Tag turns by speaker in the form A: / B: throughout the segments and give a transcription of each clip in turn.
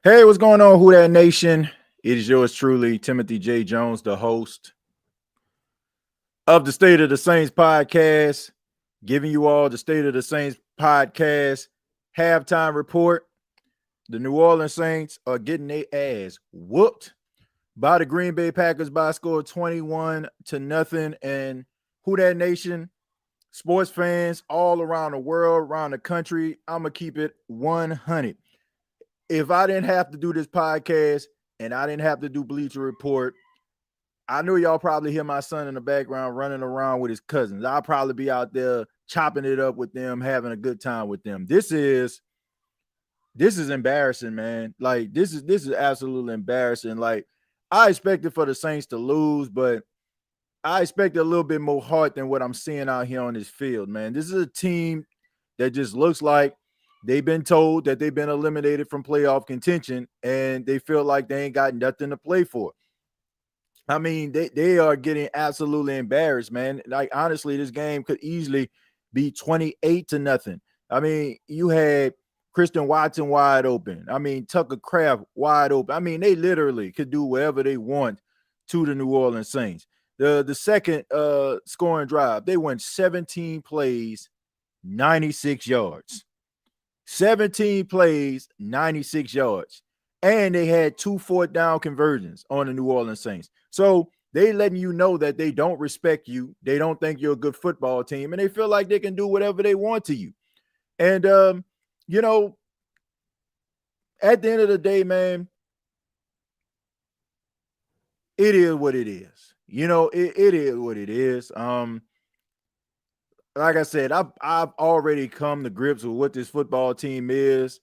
A: Hey, what's going on, Who That Nation? It is yours truly, Timothy J. Jones, the host of the State of the Saints podcast, giving you all the State of the Saints podcast halftime report. The New Orleans Saints are getting their ass whooped by the Green Bay Packers by a score of 21-0. And Who That Nation, sports fans all around the world, around the country, I'm going to keep it 100. If I didn't have to do this podcast and I didn't have to do Bleacher Report, I know y'all probably hear my son in the background running around with his cousins. I'll probably be out there chopping it up with them, having a good time with them. This is embarrassing, man. Like this is absolutely embarrassing. Like I expected for the Saints to lose, but I expected a little bit more heart than what I'm seeing out here on this field, man. This is a team that just looks like they've been told that they've been eliminated from playoff contention and they feel like they ain't got nothing to play for. I mean, they are getting absolutely embarrassed, man. Like, honestly, this game could easily be 28-0. I mean, you had Christian Watson wide open. I mean, Tucker Kraft wide open. I mean, they literally could do whatever they want to the New Orleans Saints. The second scoring drive, they went 17 plays, 96 yards. 17 plays, 96 yards. And they had 2 fourth down conversions on the New Orleans Saints. So they letting you know that they don't respect you. They don't think you're a good football team. And they feel like they can do whatever they want to you. And, you know, at the end of the day, man, it is what it is. You know, it is what it is. Like I said, I've already come to grips with what this football team is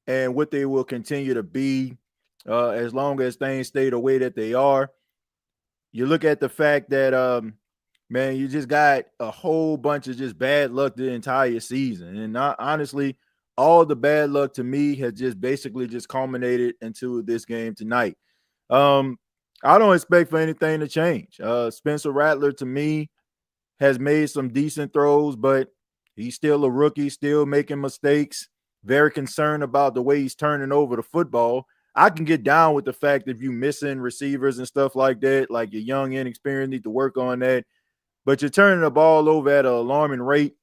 A: and what they will continue to be as long as things stay the way that they are. You look at the fact that, man, you just got a whole bunch of just bad luck the entire season. And honestly, all the bad luck to me has just basically just culminated into this game tonight. I don't expect for anything to change. Spencer Rattler, to me, has made some decent throws, but he's still a rookie, still making mistakes. Very concerned about the way he's turning over the football. I can get down with the fact that if you missing receivers and stuff like that, like you're young, inexperienced, need to work on that. But you're turning the ball over at an alarming rate.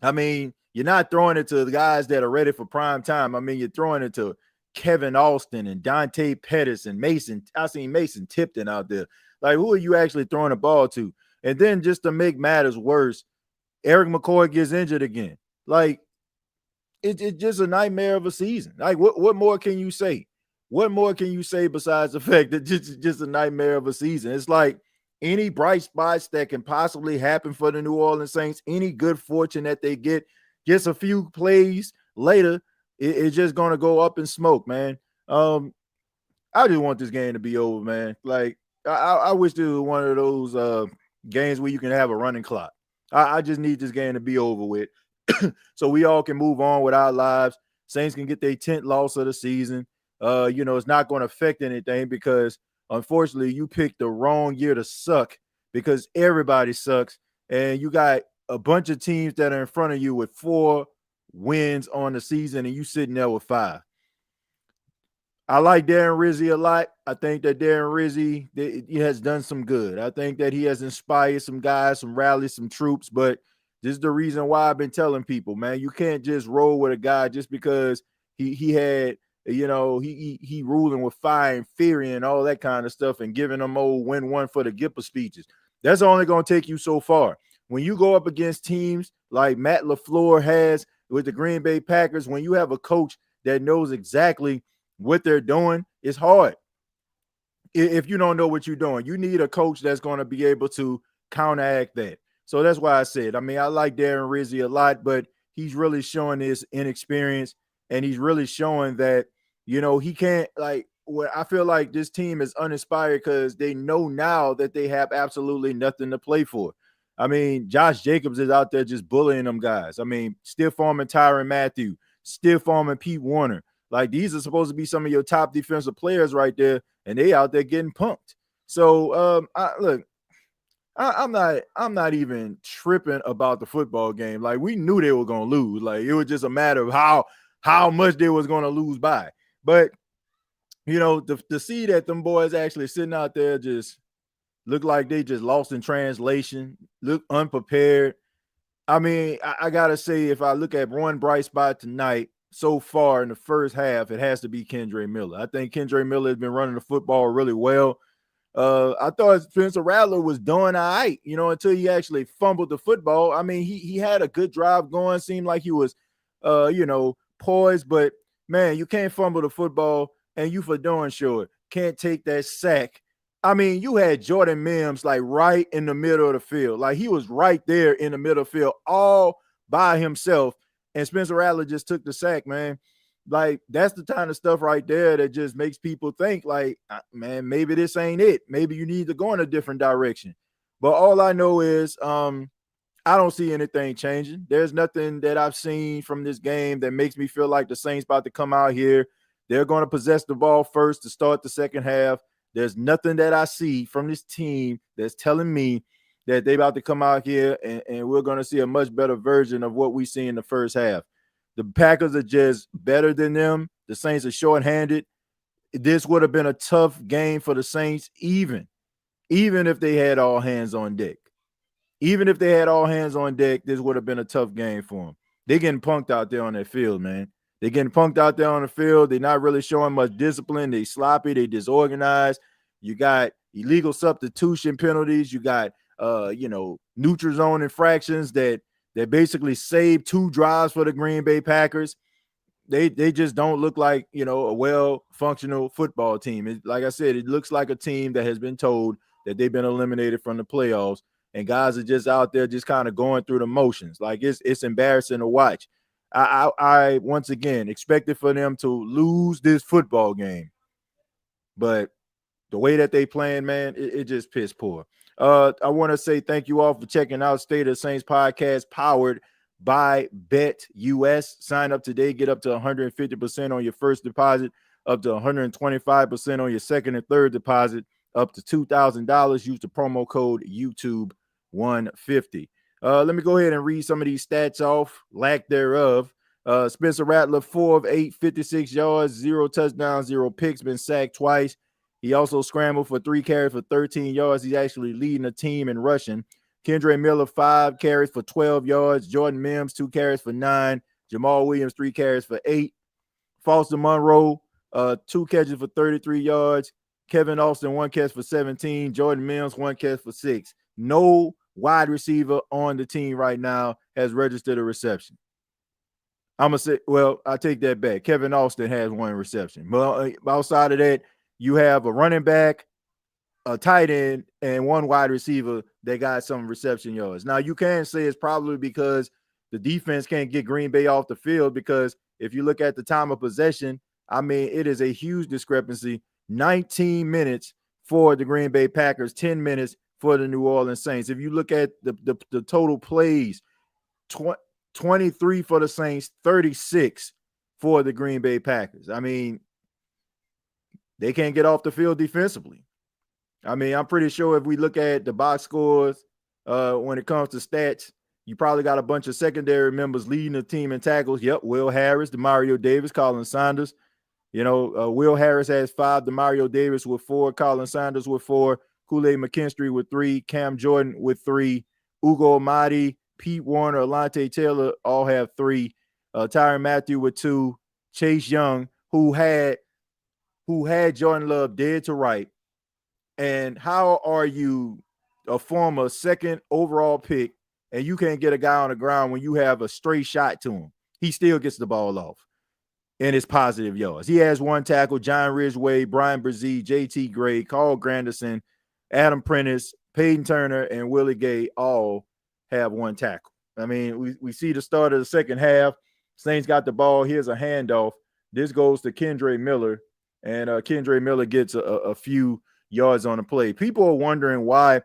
A: I mean, you're not throwing it to the guys that are ready for prime time. I mean, you're throwing it to Kevin Austin and Dante Pettis and Mason. I seen Mason Tipton out there. Like, who are you actually throwing the ball to? And then just to make matters worse, Eric McCoy gets injured again. Like, it's just a nightmare of a season. Like, what more can you say? What more can you say besides the fact that just a nightmare of a season? It's like any bright spots that can possibly happen for the New Orleans Saints, any good fortune that they get, just a few plays later, it's just going to go up in smoke, man. I just want this game to be over, man. Like, I wish there was one of those games where you can have a running clock. I just need this game to be over with so we all can move on with our lives. Saints can get their 10th loss of the season. You know, it's not going to affect anything because, unfortunately, you picked the wrong year to suck because everybody sucks. And you got a bunch of teams that are in front of you with 4 wins on the season, and you sitting there with 5. I like Darren Rizzi a lot. I think that Darren Rizzi, he has done some good. I think that he has inspired some guys, some rallies, some troops. But this is the reason why I've been telling people, man, you can't just roll with a guy just because he had, you know, he ruling with fire and fury and all that kind of stuff and giving them old win one for the Gipper speeches. That's only going to take you so far. When you go up against teams like Matt LaFleur has with the Green Bay Packers, when you have a coach that knows exactly what they're doing, it's hard. If you don't know what you're doing, you need a coach that's going to be able to counteract that. So that's why I said, I mean, I like Darren Rizzi a lot, but he's really showing his inexperience and he's really showing that, you know, he can't, like, well, I feel like this team is uninspired because they know now that they have absolutely nothing to play for. I mean, Josh Jacobs is out there just bullying them guys. I mean, stiff arming Tyrann Mathieu, stiff arming Pete Warner. Like, these are supposed to be some of your top defensive players right there, and they out there getting pumped. So, I'm not even tripping about the football game. Like, we knew they were gonna lose. Like, it was just a matter of how much they was gonna lose by. But To see that them boys actually sitting out there just look like they just lost in translation, look unprepared. I mean, I gotta say, if I look at one bright spot tonight so far in the first half, it has to be Kendre Miller. I think Kendre Miller has been running the football really well. I thought Spencer Rattler was doing all right, until he actually fumbled the football. I mean, he had a good drive going, seemed like he was, poised, but man, you can't fumble the football, and you for darn sure can't take that sack. I mean, you had Jordan Mims like right in the middle of the field, like he was right there in the middle of the field all by himself, and Spencer Rattler just took the sack, man. Like that's the kind of stuff right there that just makes people think like, man, maybe this ain't it. Maybe you need to go in a different direction. But all I know is I don't see anything changing. There's nothing that I've seen from this game that makes me feel like the Saints about to come out here. They're going to possess the ball first to start the second half. There's nothing that I see from this team that's telling me that they're about to come out here and we're going to see a much better version of what we see in the first half. The Packers are just better than them. The Saints are shorthanded. This would have been a tough game for the Saints, even if they had all hands on deck. Even if they had all hands on deck, this would have been a tough game for them. They're getting punked out there on that field, man. They're getting punked out there on the field. They're not really showing much discipline. They sloppy. They disorganized. You got illegal substitution penalties. You got, neutral zone infractions that basically saved 2 drives for the Green Bay Packers. They just don't look like, a well-functional football team. Like I said, it looks like a team that has been told that they've been eliminated from the playoffs, and guys are just out there just kind of going through the motions. Like it's embarrassing to watch. I once again expected for them to lose this football game, but the way that they playing, man, it just piss poor. I want to say thank you all for checking out State of Saints podcast powered by BETUS. Sign up today, get up to 150% on your first deposit, up to 125% on your second and third deposit, up to $2,000. Use the promo code YouTube150. Let me go ahead and read some of these stats off, lack thereof. Spencer Rattler, 4 of 8, 56 yards, 0 touchdowns, 0 picks, been sacked twice. He also scrambled for 3 carries for 13 yards. He's actually leading the team in rushing. Kendre Miller, 5 carries for 12 yards. Jordan Mims, 2 carries for 9. Jamal Williams, 3 carries for 8. Foster Monroe, 2 catches for 33 yards. Kevin Austin, 1 catch for 17. Jordan Mims, 1 catch for 6. No wide receiver on the team right now has registered a reception. I'm going to say, well, I take that back. Kevin Austin has 1 reception. But outside of that, you have a running back, a tight end, and 1 wide receiver that got some reception yards. Now, you can say it's probably because the defense can't get Green Bay off the field, because if you look at the time of possession, I mean, it is a huge discrepancy. 19 minutes for the Green Bay Packers, 10 minutes for the New Orleans Saints. If you look at the total plays, 23 for the Saints, 36 for the Green Bay Packers. I mean, they can't get off the field defensively. I mean, I'm pretty sure if we look at the box scores, when it comes to stats, you probably got a bunch of secondary members leading the team in tackles. Yep, Will Harris, Demario Davis, Colin Sanders. Will Harris has 5, Demario Davis with 4, Colin Sanders with 4, Kool-Aid McKinstry with 3, Cam Jordan with 3, Ugo Amadi, Pete Warner, Alante Taylor all have 3, Tyrann Mathieu with 2, Chase Young, who had Jordan Love dead to right. And how are you a former 2nd overall pick and you can't get a guy on the ground when you have a straight shot to him? He still gets the ball off and it's positive yards. He has 1 tackle. John Ridgway, Brian Brzee, JT Gray, Carl Granderson, Adam Prentice, Peyton Turner, and Willie Gay all have 1 tackle. I mean, we see the start of the second half. Saints got the ball. Here's a handoff. This goes to Kendre Miller, and Kendre Miller gets a few yards on the play. People are wondering why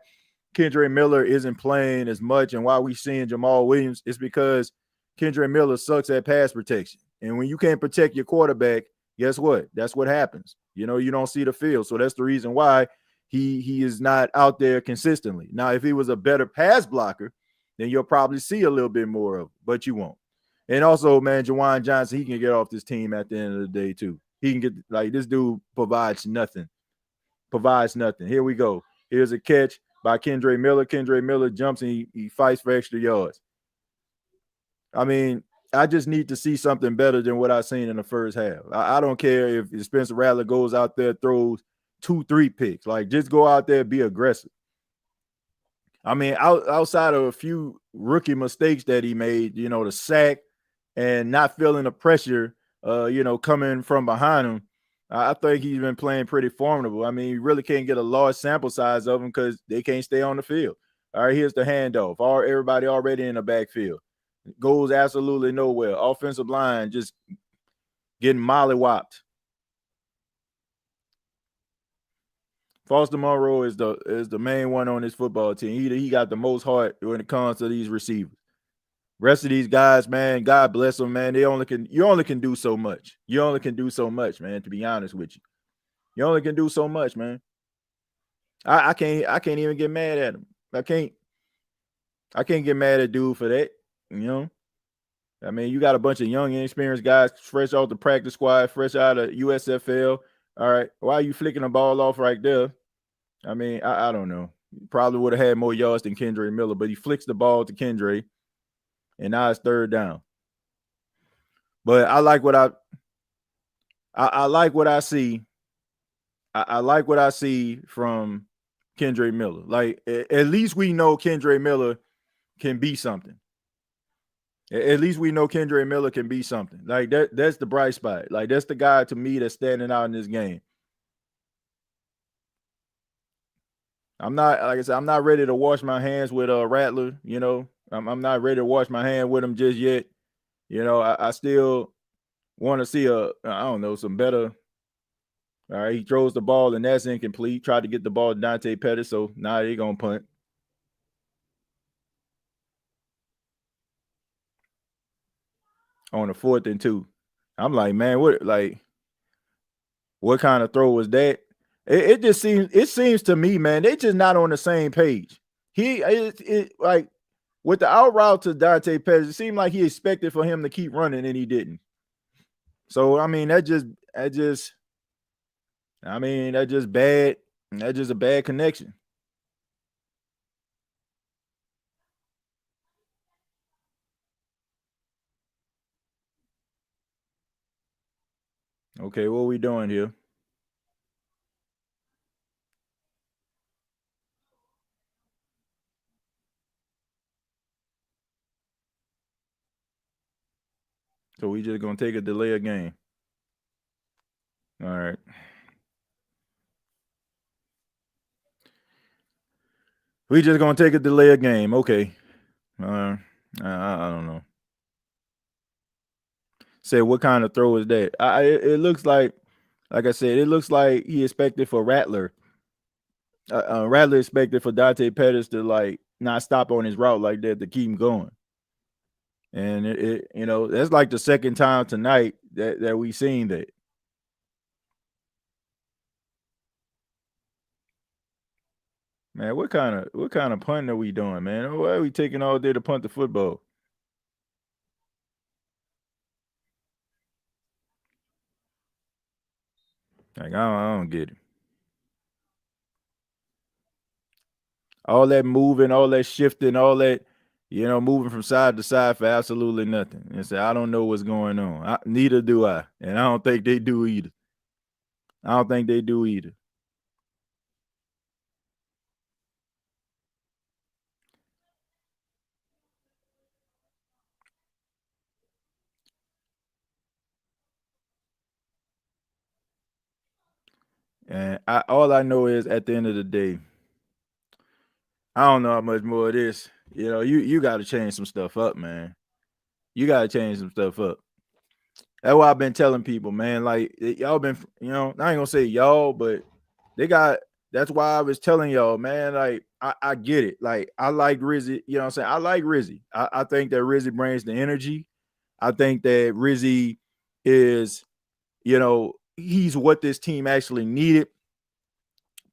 A: Kendre Miller isn't playing as much and why we seeing Jamal Williams. It's because Kendre Miller sucks at pass protection. And when you can't protect your quarterback, guess what? That's what happens. You don't see the field. So that's the reason why he is not out there consistently. Now, if he was a better pass blocker, then you'll probably see a little bit more of it, but you won't. And also, man, Juwan Johnson, he can get off this team at the end of the day too. he can get like this dude provides nothing. Provides nothing. Here we go. Here's a catch by Kendre Miller. Kendre Miller jumps and he fights for extra yards. I mean, I just need to see something better than what I seen in the first half. I don't care if Spencer Rattler goes out there, throws 2-3 picks. Like, just go out there, be aggressive. I mean, outside of a few rookie mistakes that he made, the sack and not feeling the pressure, coming from behind him, I think he's been playing pretty formidable. I mean, you really can't get a large sample size of them because they can't stay on the field. All right, here's the handoff. Everybody already in the backfield. Goes absolutely nowhere. Offensive line just getting mollywopped. Foster Monroe is the main one on this football team. He got the most heart when it comes to these receivers. Rest of these guys, man, God bless them, man. You only can do so much. You only can do so much, man. To be honest with you, you only can do so much, man. I can't even get mad at him. I can't get mad at dude for that. I mean, you got a bunch of young, inexperienced guys fresh off the practice squad, fresh out of USFL. All right, why are you flicking the ball off right there? I mean, I don't know. Probably would have had more yards than Kendre Miller, but he flicks the ball to Kendre, and now it's third down. But I like what I like what I see. I like what I see from Kendre Miller. Like, at least we know Kendre Miller can be something. At least we know Kendre Miller can be something. Like, that's the bright spot. Like, that's the guy to me that's standing out in this game. I'm not, like I said, I'm not ready to wash my hands with Rattler. I'm not ready to wash my hand with him just yet. I still want to see some better. All right, he throws the ball and that's incomplete. Tried to get the ball to Dante Pettis, so now they're gonna punt. On the 4th and 2. I'm like, man, what kind of throw was that? It seems to me, man, they just not on the same page. Like with the out route to Dante Pettis, it seemed like he expected for him to keep running and he didn't. So I mean, that's just bad. That's just a bad connection. Okay, what are we doing here? So we just gonna take a delay of game. All right. We just gonna take a delay of game. Okay. I don't know. Said, what kind of throw is that? It looks like I said, it looks like he expected for Rattler. Rattler expected for Dante Pettis to like not stop on his route like that to keep him going. And that's like the second time tonight that we seen that. Man, what kind of punting are we doing, man? Why are we taking all day to punt the football? Like, I don't get it. All that moving, all that shifting, all that, moving from side to side for absolutely nothing. And say, I don't know what's going on. Neither do I. And I don't think they do either. I don't think they do either. And all I know is at the end of the day, I don't know how much more of this. You got to change some stuff up, man. You got to change some stuff up. That's why I've been telling people, man. Like, y'all been, I ain't gonna say y'all, but they got. That's why I was telling y'all, man. Like, I get it. Like, I like Rizzy. You know what I'm saying? I like Rizzy. I think that Rizzy brings the energy. I think that Rizzy is, he's what this team actually needed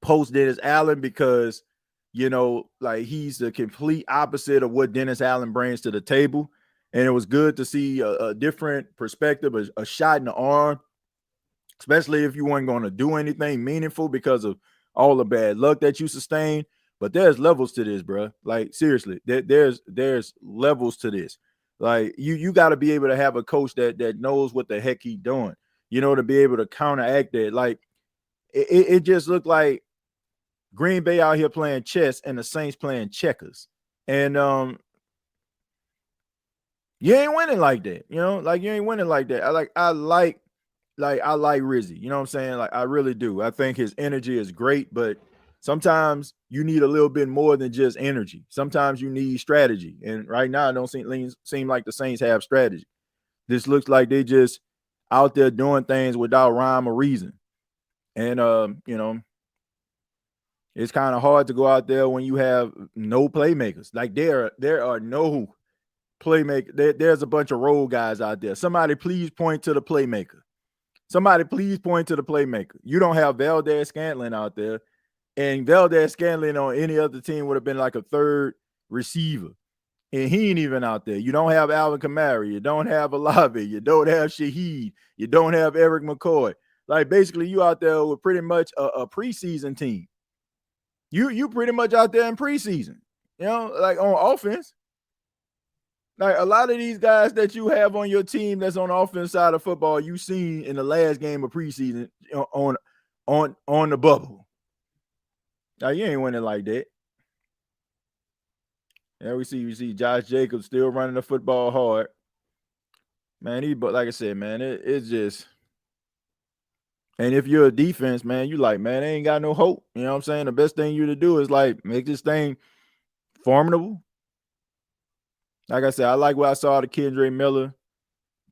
A: post Dennis Allen because, like he's the complete opposite of what Dennis Allen brings to the table. And it was good to see a different perspective, a shot in the arm especially if you weren't going to do anything meaningful because of all the bad luck that you sustained. But there's levels to this, bro. Like seriously, there's levels to this. Like you got to be able to have a coach that knows what the heck he's doing. You know, to be able to counteract that. Like it just looked like Green Bay out here playing chess and the Saints playing checkers. And you ain't winning like that. You know, like you ain't winning like that. I like Rizzy. You know what I'm saying? Like I really do. I think his energy is great, but sometimes you need a little bit more than just energy. Sometimes you need strategy. And right now, it don't seem like the Saints have strategy. This looks like they just out there doing things without rhyme or reason. And you know, it's kind of hard to go out there when you have no playmakers. Like there are no playmaker. There's a bunch of role guys out there. Somebody please point to the playmaker. Somebody please point to the playmaker. You don't have Valdez-Scantling out there, and Valdez-Scantling on any other team would have been like a third receiver, and he ain't even out there. You don't have Alvin Kamara. You don't have Olave. You don't have Shaheed. You don't have Eric McCoy. Like basically, you out there with pretty much a preseason team. You pretty much out there in preseason. You know, like on offense. Like a lot of these guys that you have on your team that's on the offense side of football, you seen in the last game of preseason on the bubble. Now you ain't winning like that. Yeah, we see Josh Jacobs still running the football hard. Man, but like I said, man, it's just. And if you're a defense, man, you like, man, they ain't got no hope. You know what I'm saying? The best thing you to do is like make this thing formidable. Like I said, I like what I saw to Kendre Miller.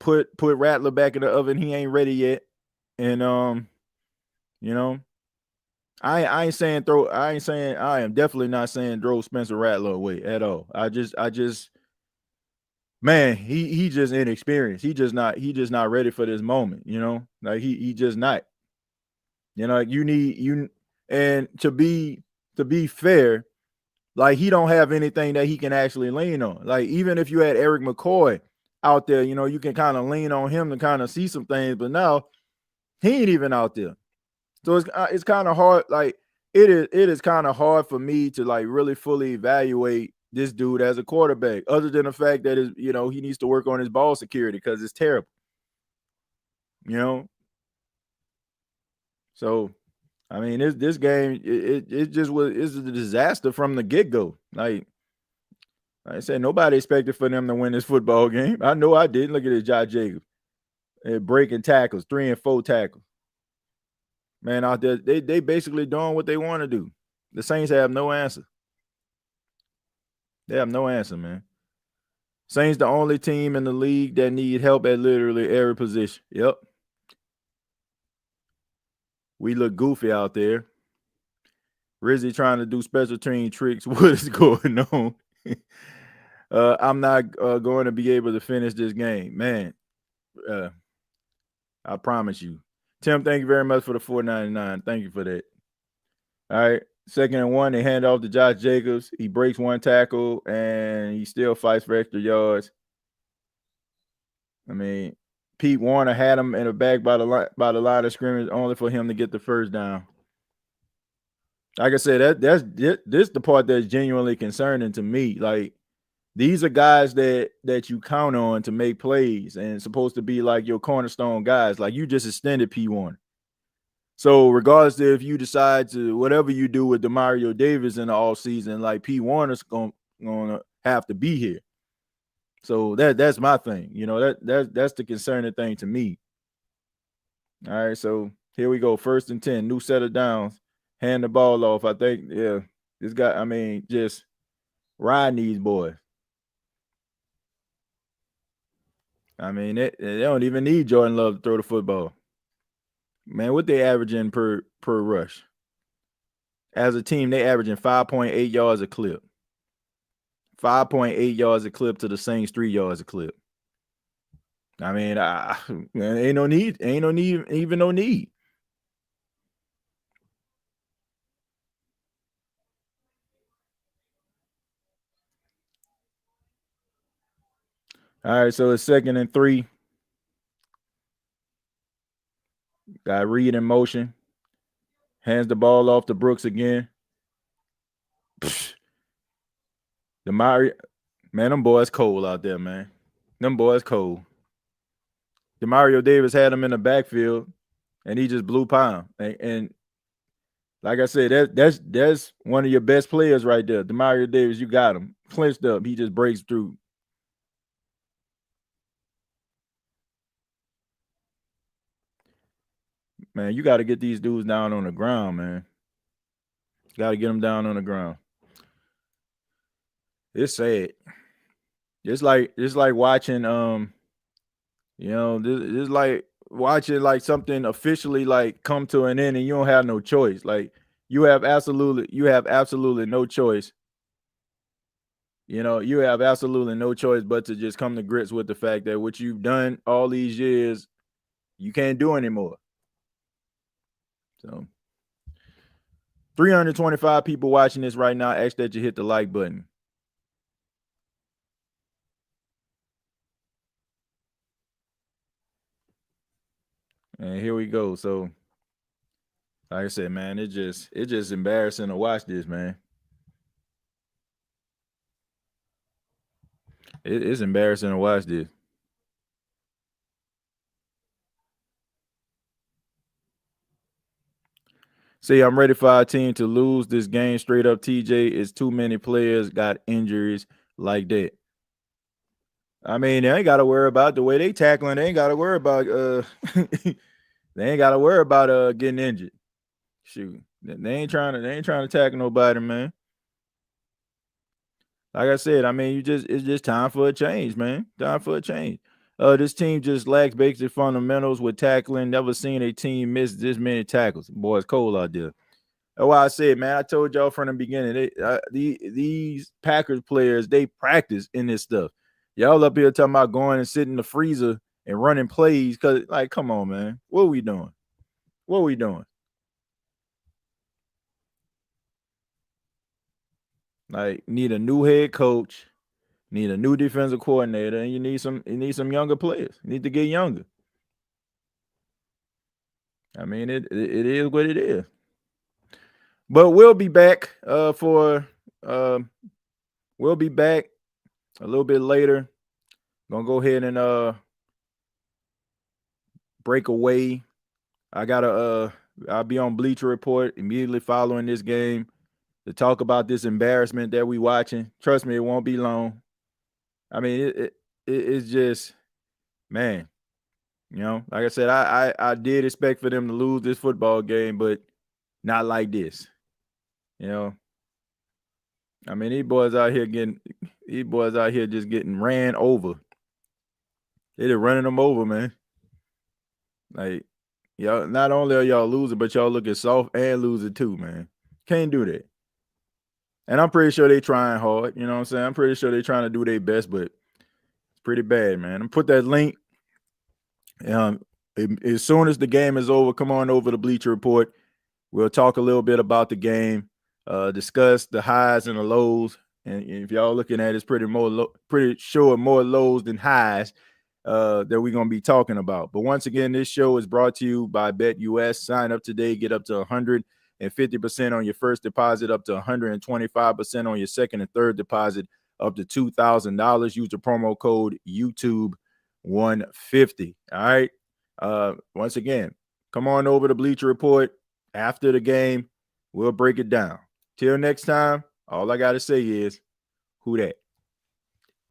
A: Put Rattler back in the oven. He ain't ready yet. And you know, I ain't saying throw. I ain't saying I am definitely not saying throw Spencer Rattler away at all. I just man, he just inexperienced. He just not ready for this moment. You know, like he just not. You know, like you need you and to be fair, like he don't have anything that he can actually lean on. Like even if you had Eric McCoy out there, you know, you can kind of lean on him to kind of see some things. But now he ain't even out there. So it's kind of hard. Like it is kind of hard for me to like really fully evaluate this dude as a quarterback, other than the fact that he needs to work on his ball security because it's terrible. You know, so I mean this game it just it's a disaster from the get go. Like I said, nobody expected for them to win this football game. I know I didn't. Look at this, Josh Jacobs breaking tackles, 3 and 4 tackles. Man, out there, they basically doing what they want to do. The Saints have no answer. They have no answer, man. Saints the only team in the league that need help at literally every position. Yep. We look goofy out there. Rizzy trying to do special team tricks. What is going on? I'm not going to be able to finish this game, man. I promise you. Tim, thank you very much for the $4.99. Thank you for that. All right. 2nd and 1, they hand off to Josh Jacobs. He breaks one tackle and he still fights for extra yards. I mean, Pete Warner had him in the back by the line of scrimmage only for him to get the first down. Like I said, that's this the part that's genuinely concerning to me. Like these are guys that you count on to make plays and supposed to be like your cornerstone guys. Like you just extended P1. So regardless if you decide to whatever you do with DeMario Davis in the all season, like P Warner's gonna have to be here. So that's my thing. You know, that's the concerning thing to me. All right, so here we go. 1st and 10, new set of downs. Hand the ball off. I think, yeah, this guy, I mean, just riding these boys. I mean, they don't even need Jordan Love to throw the football. Man, what they averaging per rush? As a team, they averaging 5.8 yards a clip. 5.8 yards a clip to the Saints 3 yards a clip. I mean, man, ain't no need, even no need. All right, so it's 2nd and 3. Got Reed in motion. Hands the ball off to Brooks again. The Mario, man, them boys cold out there, man. Them boys cold. Demario Davis had him in the backfield, and he just blew by him. And like I said, that's one of your best players right there. Demario Davis, you got him clinched up. He just breaks through. Man, you got to get these dudes down on the ground, man. Got to get them down on the ground. It's sad. It's like watching this like watching like something officially like come to an end and you don't have no choice. Like you have absolutely no choice. You have absolutely no choice but to just come to grips with the fact that what you've done all these years, you can't do anymore. So 325 people watching this right now. Ask that you hit the like button. And here we go. So, like I said, man, it's just embarrassing to watch this, man. It's embarrassing to watch this. See, I'm ready for our team to lose this game straight up. TJ, is too many players got injuries like that. I mean, they ain't got to worry about the way they tackling. They ain't got to worry about they ain't got to worry about getting injured. Shoot, they ain't trying to tackle nobody, man. Like I said, I mean, it's just time for a change, man. Time for a change. This team just lacks basic fundamentals with tackling. Never seen a team miss this many tackles. Boy, it's cold out there. That's why I said, man, I told y'all from the beginning, these Packers players, they practice in this stuff. Y'all up here talking about going and sitting in the freezer and running plays because, like, come on, man. What are we doing? What are we doing? Like, need a new head coach, need a new defensive coordinator, and you need some younger players. You need to get younger. I mean, it is what it is. But we'll be back we'll be back a little bit later. Gonna go ahead and break away. I'll be on Bleacher Report immediately following this game to talk about this embarrassment that we watching. Trust me, it won't be long. I mean, it's just, man, like I said, I did expect for them to lose this football game, but not like this. I mean, these boys out here just getting ran over. They just running them over, man. Like, y'all, not only are y'all losing, but y'all looking soft and losing too, man. Can't do that. And I'm pretty sure they trying hard. You know what I'm saying? I'm pretty sure they trying to do their best, but it's pretty bad, man. I'm put that link. As soon as the game is over, come on over to Bleacher Report. We'll talk a little bit about the game, discuss the highs and the lows. And if y'all looking at it, it's pretty sure more lows than highs that we're going to be talking about. But once again, this show is brought to you by BETUS. Sign up today, get up to 150% on your first deposit, up to 125% on your second and third deposit, up to $2,000. Use the promo code YouTube150. All right. Once again, come on over to Bleacher Report after the game. We'll break it down. Till next time, all I got to say is, who dat?